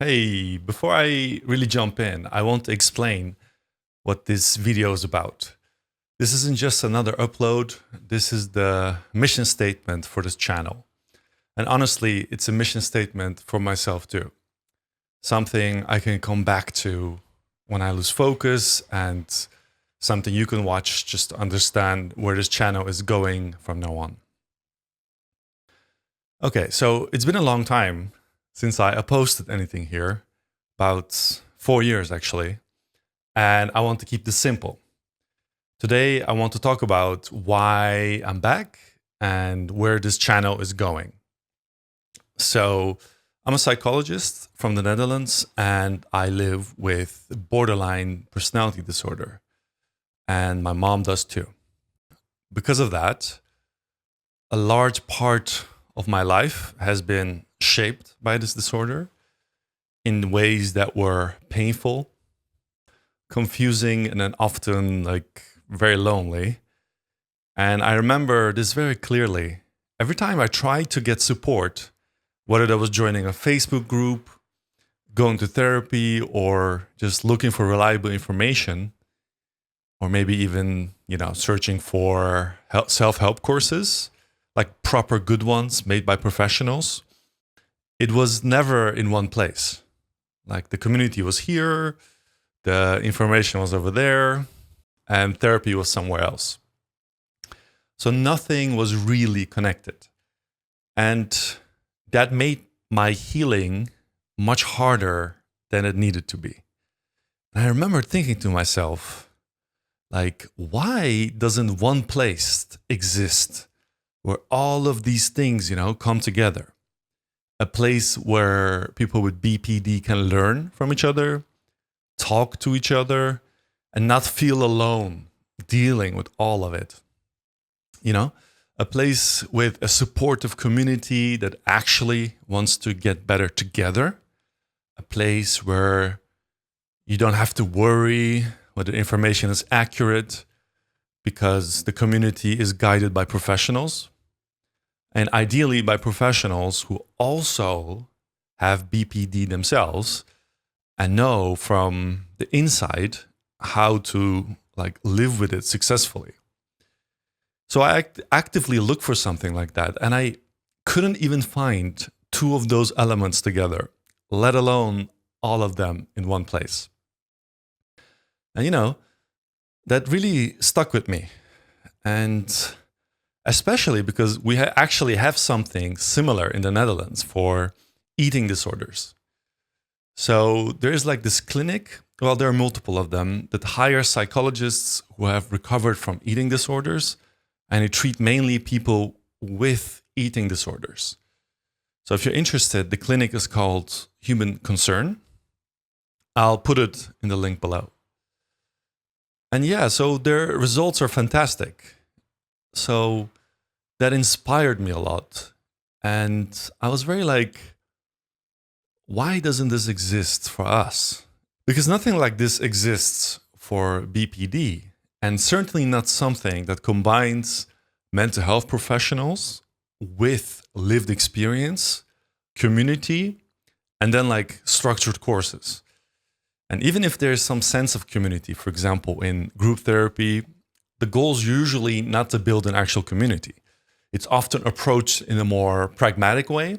Hey, before I really jump in, I want to explain what this video is about. This isn't just another upload, this is the mission statement for this channel. And honestly, it's a mission statement for myself too. Something I can come back to when I lose focus and something you can watch just to understand where this channel is going from now on. Okay, so it's been a long time since I posted anything here, about 4 years actually, and I want to keep this simple. Today, I want to talk about why I'm back and where this channel is going. So, I'm a psychologist from the Netherlands and I live with borderline personality disorder, and my mom does too. Because of that, a large part of my life has been shaped by this disorder in ways that were painful, confusing, and then often very lonely. And I remember this very clearly. Every time I tried to get support, whether that was joining a Facebook group, going to therapy, or just looking for reliable information, or maybe even, searching for self-help courses, like proper good ones made by professionals, it was never in one place. Like the community was here, the information was over there, and therapy was somewhere else. So nothing was really connected. And that made my healing much harder than it needed to be. And I remember thinking to myself, why doesn't one place exist where all of these things, come together? A place where people with BPD can learn from each other, talk to each other, and not feel alone dealing with all of it. A place with a supportive community that actually wants to get better together. A place where you don't have to worry whether information is accurate because the community is guided by professionals. And ideally by professionals who also have BPD themselves and know from the inside how to live with it successfully. So I actively look for something like that, and I couldn't even find two of those elements together, let alone all of them in one place. And that really stuck with me. And especially because we actually have something similar in the Netherlands for eating disorders. So there is this clinic, well, there are multiple of them, that hire psychologists who have recovered from eating disorders, and they treat mainly people with eating disorders. So if you're interested, the clinic is called Human Concern. I'll put it in the link below. And yeah, so their results are fantastic. So that inspired me a lot. And I was very why doesn't this exist for us? Because nothing like this exists for BPD, and certainly not something that combines mental health professionals with lived experience, community, and then structured courses. And even if there's some sense of community, for example, in group therapy, the goal is usually not to build an actual community. It's often approached in a more pragmatic way.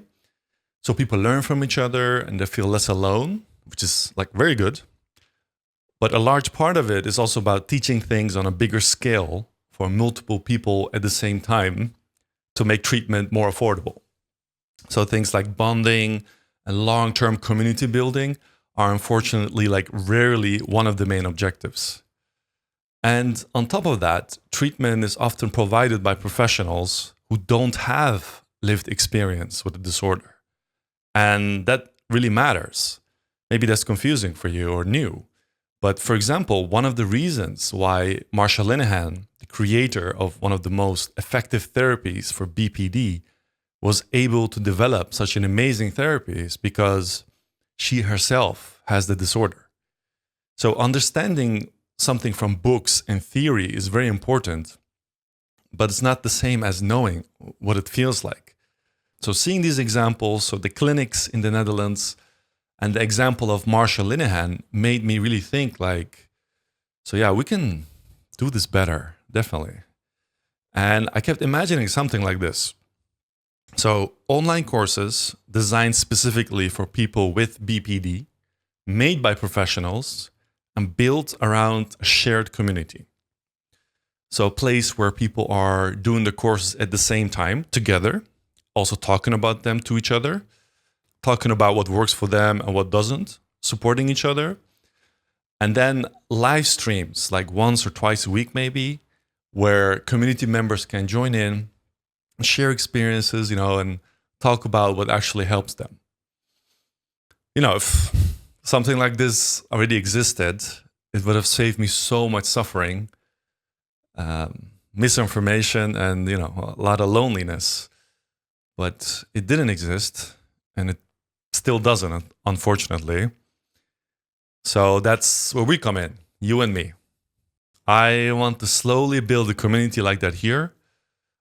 So people learn from each other and they feel less alone, which is very good. But a large part of it is also about teaching things on a bigger scale for multiple people at the same time to make treatment more affordable. So things like bonding and long-term community building are unfortunately rarely one of the main objectives. And on top of that, treatment is often provided by professionals who don't have lived experience with the disorder. And that really matters. Maybe that's confusing for you or new. But for example, one of the reasons why Marsha Linehan, the creator of one of the most effective therapies for BPD, was able to develop such an amazing therapy is because she herself has the disorder. So understanding something from books and theory is very important, but it's not the same as knowing what it feels like. So seeing these examples, so the clinics in the Netherlands, And the example of Marshall Linehan made me really think like, so yeah, we can do this better, definitely. And I kept imagining something like this. So online courses designed specifically for people with BPD, made by professionals and built around a shared community. So a place where people are doing the courses at the same time together, also talking about them to each other, talking about what works for them and what doesn't, supporting each other. And then live streams, like once or twice a week maybe, where community members can join in, share experiences, and talk about what actually helps them. If something like this already existed, it would have saved me so much suffering, misinformation, and a lot of loneliness. But it didn't exist, and it still doesn't, unfortunately. So that's where we come in, you and me. I want to slowly build a community like that here.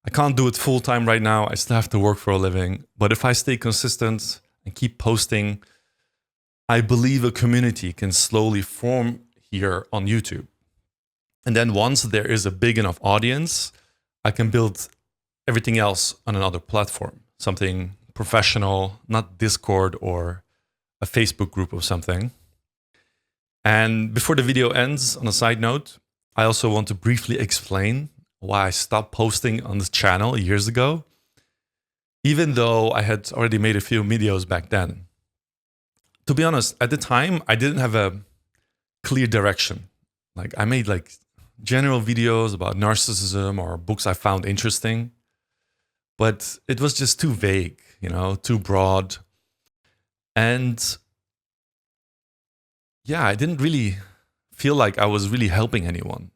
I can't do it full time right now. I still have to work for a living. But if I stay consistent and keep posting, I believe a community can slowly form here on YouTube. And then once there is a big enough audience, I can build everything else on another platform, something professional, not Discord or a Facebook group or something. And before the video ends, on a side note, I also want to briefly explain why I stopped posting on this channel years ago, even though I had already made a few videos back then. To be honest, at the time, I didn't have a clear direction. Like I made like general videos about narcissism or books I found interesting, but it was just too vague, too broad. And yeah, I didn't really feel like I was really helping anyone,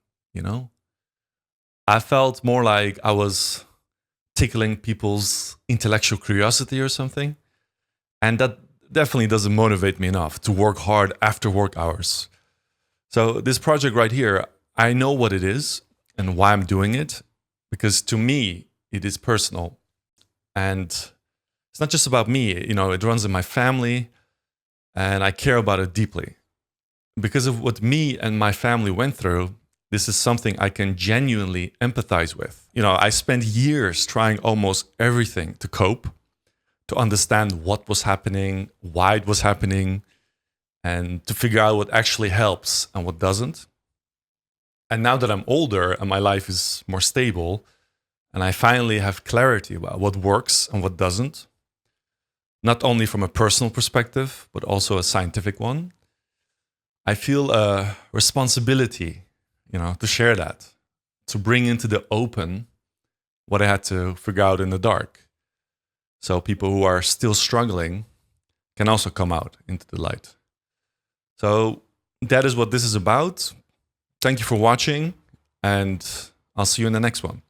I felt more like I was tickling people's intellectual curiosity or something. And that definitely doesn't motivate me enough to work hard after work hours. So this project right here, I know what it is and why I'm doing it, because to me, it is personal. And it's not just about me, it runs in my family and I care about it deeply. Because of what me and my family went through, this is something I can genuinely empathize with. I spent years trying almost everything to cope, to understand what was happening, why it was happening, and to figure out what actually helps and what doesn't. And now that I'm older and my life is more stable, and I finally have clarity about what works and what doesn't, not only from a personal perspective, but also a scientific one, I feel a responsibility, to share that, to bring into the open what I had to figure out in the dark. So people who are still struggling can also come out into the light. So that is what this is about. Thank you for watching, and I'll see you in the next one.